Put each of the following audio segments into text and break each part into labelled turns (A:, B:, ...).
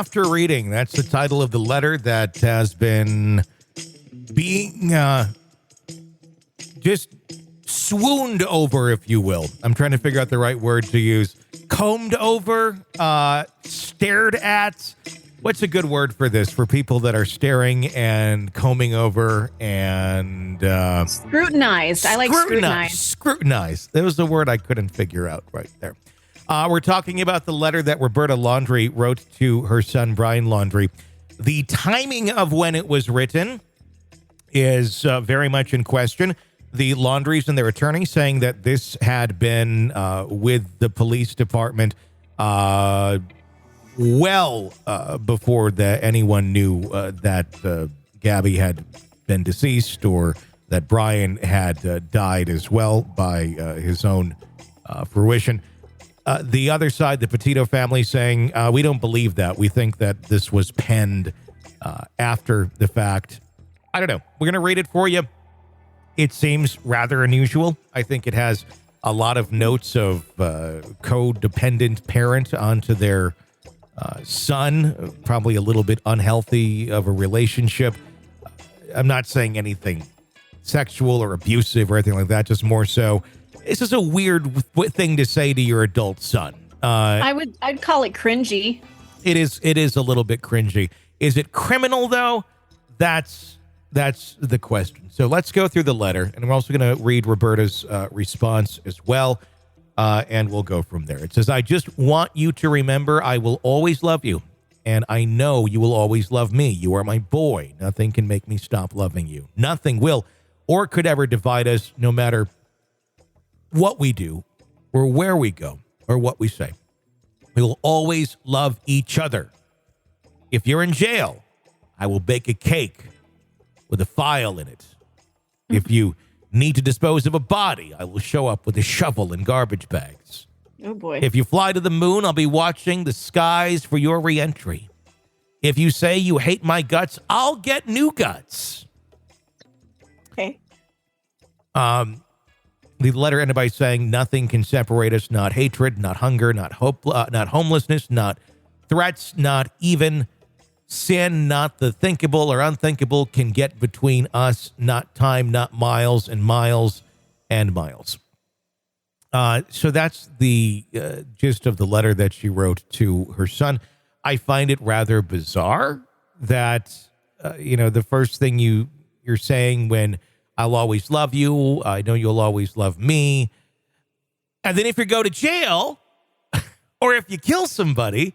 A: after reading. That's the title of the letter that has been being just swooned over, if you will. I'm trying to figure out the right word to use. Combed over, stared at. What's a good word for this? For people that are staring and combing over and...
B: scrutinized. I like scrutinized.
A: Scrutinized. That was the word I couldn't figure out right there. We're talking about the letter that Roberta Laundrie wrote to her son, Bryan Laundrie. The timing of when it was written is very much in question. The Laundries and their attorney saying that this had been with the police department before anyone knew that Gabby had been deceased or that Bryan had died as well by his own fruition. The other side, the Petito family, saying, we don't believe that. We think that this was penned after the fact. I don't know. We're going to read it for you. It seems rather unusual. I think it has a lot of notes of codependent parent onto their son, probably a little bit unhealthy of a relationship. I'm not saying anything sexual or abusive or anything like that, just more so. This is a weird thing to say to your adult son.
B: I'd call it cringy.
A: It is a little bit cringy. Is it criminal though? That's the question. So let's go through the letter, and we're also going to read Roberta's response as well, and we'll go from there. It says, I just want you to remember I will always love you, and I know you will always love me. You are my boy. Nothing can make me stop loving you. Nothing will or could ever divide us, no matter what we do or where we go or what we say. We will always love each other. If you're in jail, I will bake a cake with a file in it. If you need to dispose of a body, I will show up with a shovel and garbage bags.
B: Oh, boy.
A: If you fly to the moon, I'll be watching the skies for your reentry. If you say you hate my guts, I'll get new guts.
B: Okay.
A: The letter ended by saying nothing can separate us, not hatred, not hunger, not hope, not homelessness, not threats, not even sin, not the thinkable or unthinkable can get between us, not time, not miles and miles and miles. So that's the gist of the letter that she wrote to her son. I find it rather bizarre that, the first thing you're saying when I'll always love you, I know you'll always love me. And then if you go to jail or if you kill somebody,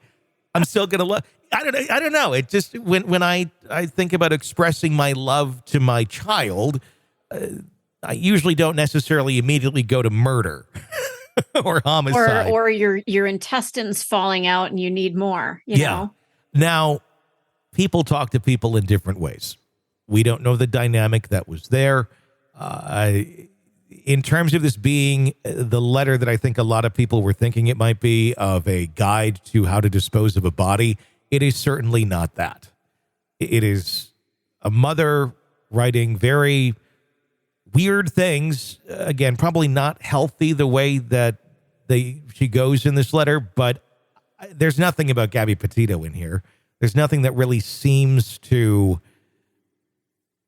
A: I'm still going to love. I don't know. It just when I think about expressing my love to my child, I usually don't necessarily immediately go to murder or homicide
B: or your intestines falling out and you need more. You know.
A: Now, people talk to people in different ways. We don't know the dynamic that was there. In terms of this being the letter that I think a lot of people were thinking it might be of a guide to how to dispose of a body, it is certainly not that. It is a mother writing very weird things. Again, probably not healthy the way that she goes in this letter, but there's nothing about Gabby Petito in here. There's nothing that really seems to...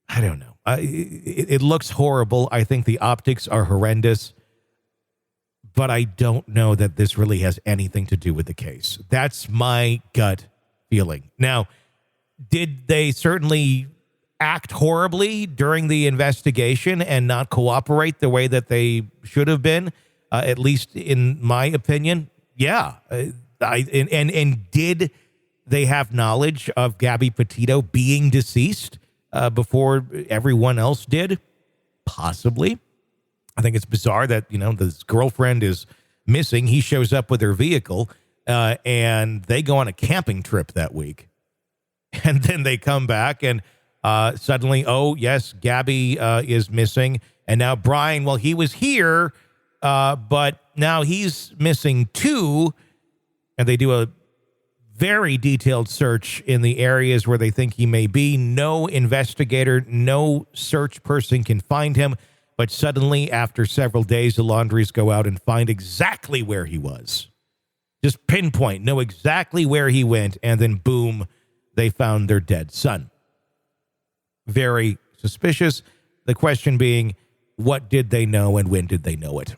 A: I don't know. It looks horrible. I think the optics are horrendous, but I don't know that this really has anything to do with the case. That's my gut feeling. Now, did they certainly act horribly during the investigation and not cooperate the way that they should have been? At least in my opinion, yeah. And did they have knowledge of Gabby Petito being deceased before everyone else did? Possibly. I think it's bizarre that, this girlfriend is missing. He shows up with her vehicle and they go on a camping trip that week. And then they come back and suddenly, oh, yes, Gabby is missing. And now Bryan, well, he was here, but now he's missing too. And they do a very detailed search in the areas where they think he may be. No investigator, no search person can find him. But suddenly, after several days, the Laundries go out and find exactly where he was. Just pinpoint, know exactly where he went, and then boom, they found their dead son. Very suspicious. The question being, what did they know and when did they know it?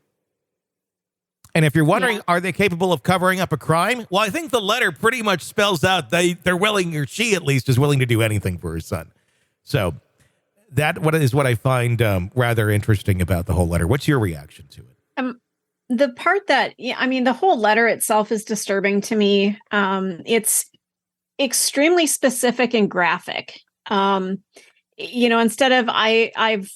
A: And if you're wondering, are they capable of covering up a crime? Well, I think the letter pretty much spells out they're willing, or she at least is willing to do anything for her son. So that is what I find rather interesting about the whole letter. What's your reaction to it?
B: The part that, the whole letter itself is disturbing to me. It's extremely specific and graphic. Instead of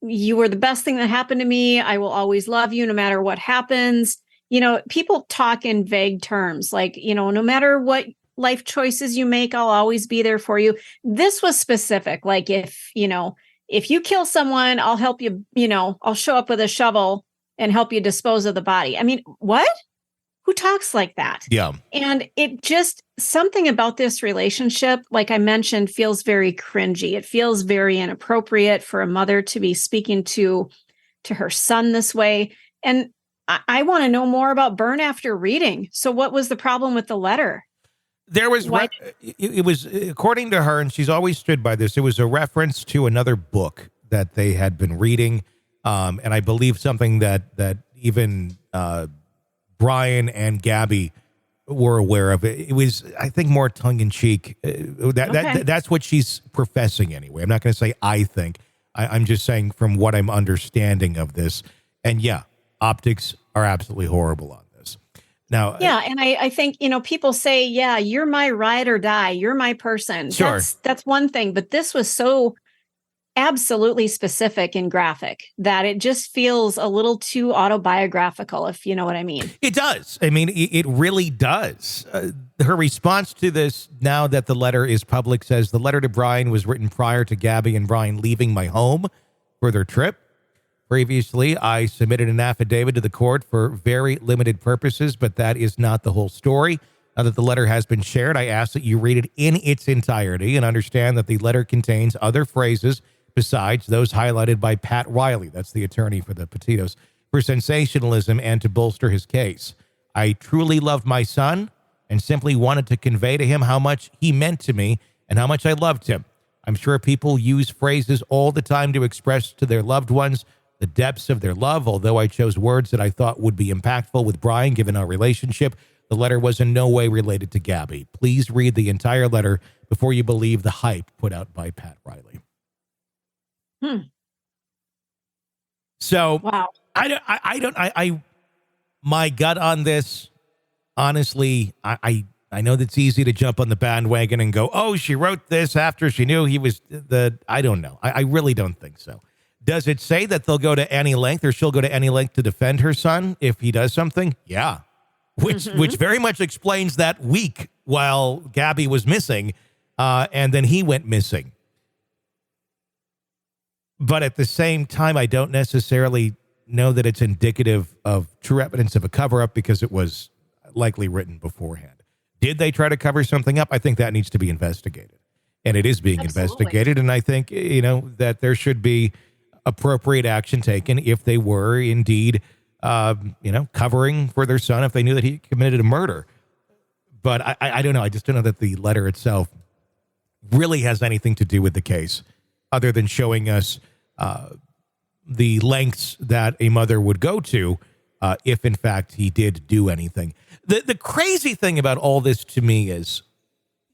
B: you were the best thing that happened to me, I will always love you no matter what happens. People talk in vague terms, like, no matter what life choices you make, I'll always be there for you. This was specific. Like, if you kill someone, I'll help you, I'll show up with a shovel and help you dispose of the body. I mean, what? Who talks like that?
A: Yeah.
B: And it just, something about this relationship, like I mentioned, feels very cringy. It feels very inappropriate for a mother to be speaking to her son this way. And I want to know more about Byrne after reading. So what was the problem with the letter?
A: There was, it was, according to her, and she's always stood by this, it was a reference to another book that they had been reading. And I believe something that even Bryan and Gabby were aware of. It was, I think, more tongue-in-cheek. That's what she's professing anyway. I'm not going to say I think. I'm just saying from what I'm understanding of this. And yeah, optics are absolutely horrible on this. Now,
B: yeah, and I think, people say, yeah, you're my ride or die. You're my person.
A: Sure.
B: That's one thing. But this was so absolutely specific and graphic that it just feels a little too autobiographical, if you know what I mean.
A: It does. I mean, it really does. Her response to this, now that the letter is public, says the letter to Bryan was written prior to Gabby and Bryan leaving my home for their trip. Previously, I submitted an affidavit to the court for very limited purposes, but that is not the whole story. Now that the letter has been shared, I ask that you read it in its entirety and understand that the letter contains other phrases besides those highlighted by Pat Riley, that's the attorney for the Petitos, for sensationalism and to bolster his case. I truly loved my son and simply wanted to convey to him how much he meant to me and how much I loved him. I'm sure people use phrases all the time to express to their loved ones the depths of their love, although I chose words that I thought would be impactful with Bryan given our relationship. The letter was in no way related to Gabby. Please read the entire letter before you believe the hype put out by Pat Riley. So
B: wow.
A: My gut on this, honestly, I know that's easy to jump on the bandwagon and go, oh, she wrote this after she knew he was I don't know. I really don't think so. Does it say that they'll go to any length or she'll go to any length to defend her son if he does something? Yeah. Which very much explains that week while Gabby was missing and then he went missing. But at the same time, I don't necessarily know that it's indicative of true evidence of a cover-up because it was likely written beforehand. Did they try to cover something up? I think that needs to be investigated. And it is being investigated. And I think, that there should be appropriate action taken if they were indeed, covering for their son if they knew that he committed a murder. But I don't know. I just don't know that the letter itself really has anything to do with the case, other than showing us the lengths that a mother would go to if, in fact, he did do anything. The crazy thing about all this to me is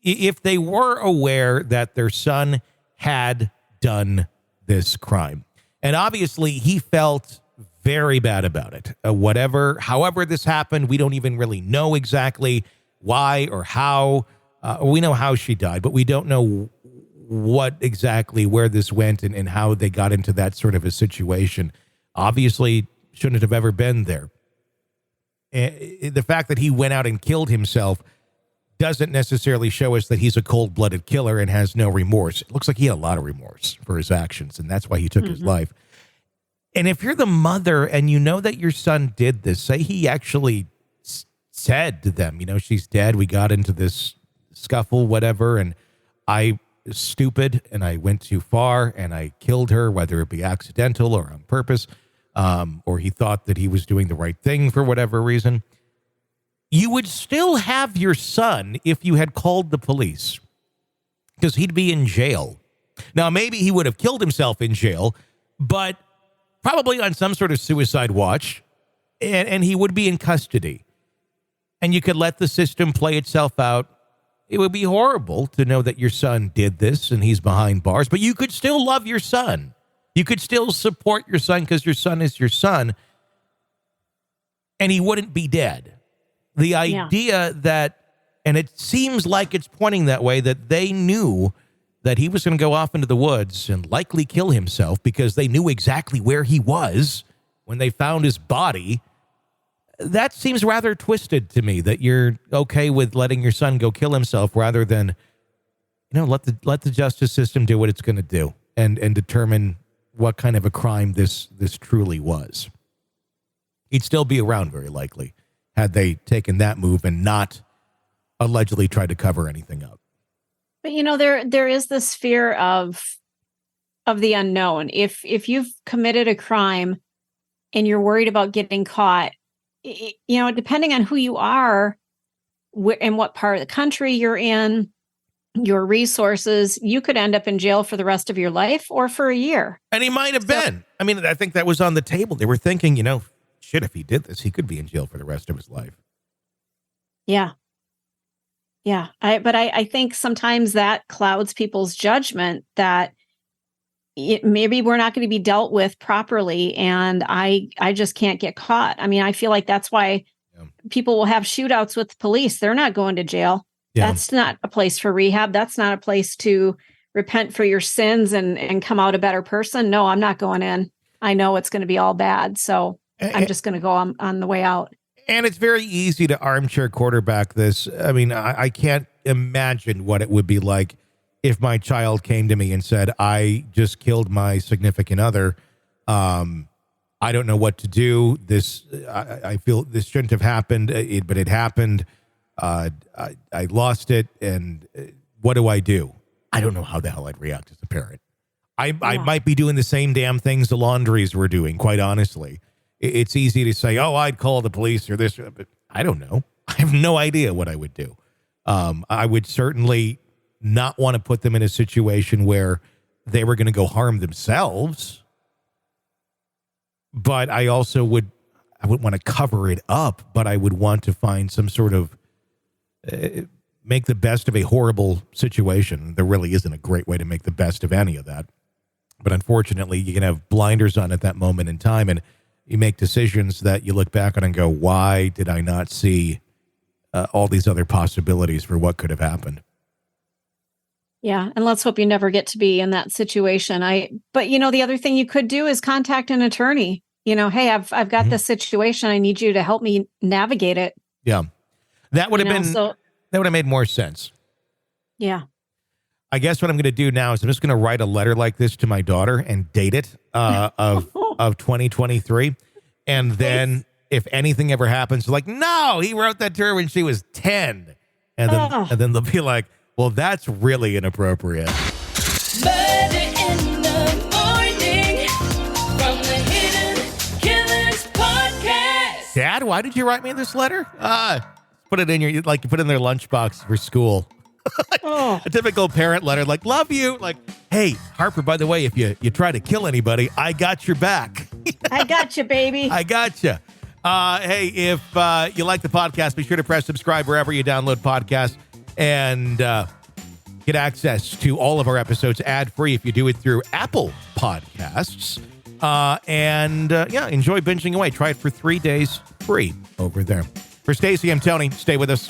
A: if they were aware that their son had done this crime, and obviously he felt very bad about it, however this happened, we don't even really know exactly why or how. We know how she died, but we don't know what exactly, where this went and how they got into that sort of a situation. Obviously shouldn't have ever been there. The fact that he went out and killed himself doesn't necessarily show us that he's a cold-blooded killer and has no remorse. It looks like he had a lot of remorse for his actions, and that's why he took his life. And if you're the mother and you know that your son did this, say he actually said to them, she's dead, we got into this scuffle, whatever, and I stupid and I went too far and I killed her, whether it be accidental or on purpose, or he thought that he was doing the right thing for whatever reason. you would still have your son if you had called the police, because he'd be in jail. Now, maybe he would have killed himself in jail, but probably on some sort of suicide watch, and he would be in custody. And you could let the system play itself out. It would be horrible to know that your son did this and he's behind bars, but you could still love your son. You could still support your son because your son is your son, and he wouldn't be dead. The idea that, and it seems like it's pointing that way, that they knew that he was going to go off into the woods and likely kill himself because they knew exactly where he was when they found his body. That seems rather twisted to me, that you're okay with letting your son go kill himself rather than, let the justice system do what it's going to do and determine what kind of a crime this truly was. He'd still be around very likely had they taken that move and not allegedly tried to cover anything up.
B: But there is this fear of the unknown. If you've committed a crime and you're worried about getting caught, depending on who you are and what part of the country you're in, your resources, you could end up in jail for the rest of your life or for a year.
A: And he might have been. I mean, I think that was on the table. They were thinking, shit, if he did this, he could be in jail for the rest of his life.
B: Yeah. Yeah. I think sometimes that clouds people's judgment that maybe we're not going to be dealt with properly, and I just can't get caught. I mean, I feel like that's why people will have shootouts with the police. They're not going to jail. Yeah. That's not a place for rehab. That's not a place to repent for your sins and come out a better person. No, I'm not going in. I know it's going to be all bad. So I'm just going to go on the way out.
A: And it's very easy to armchair quarterback this. I mean, I can't imagine what it would be like if my child came to me and said, I just killed my significant other. I don't know what to do. I feel this shouldn't have happened, but it happened. I lost it. And what do I do? I don't know how the hell I'd react as a parent. I might be doing the same damn things the Laundries were doing, quite honestly. It's easy to say, I'd call the police or this, but I don't know. I have no idea what I would do. I would certainly not want to put them in a situation where they were going to go harm themselves. But I also wouldn't want to cover it up, but I would want to find some sort of make the best of a horrible situation. There really isn't a great way to make the best of any of that. But unfortunately, you can have blinders on at that moment in time, and you make decisions that you look back on and go, why did I not see all these other possibilities for what could have happened?
B: Yeah. And let's hope you never get to be in that situation. But the other thing you could do is contact an attorney. Hey, I've got this situation. I need you to help me navigate it.
A: Yeah. That would have made more sense.
B: Yeah.
A: I guess what I'm going to do now is I'm just going to write a letter like this to my daughter and date it of 2023. And then if anything ever happens, like, no, he wrote that to her when she was 10. And then they'll be like, well, that's really inappropriate.
C: Murder in the morning from the Hidden Killers podcast.
A: Dad, why did you write me this letter? Put it in you put it in their lunchbox for school. A typical parent letter, like, love you. Like, hey, Harper, by the way, if you try to kill anybody, I got your back.
B: I got you, baby.
A: I got you. Hey, if you like the podcast, be sure to press subscribe wherever you download podcasts and get access to all of our episodes ad-free if you do it through Apple Podcasts. Enjoy binging away. Try it for 3 days free over there. For Stacey, I'm Tony. Stay with us.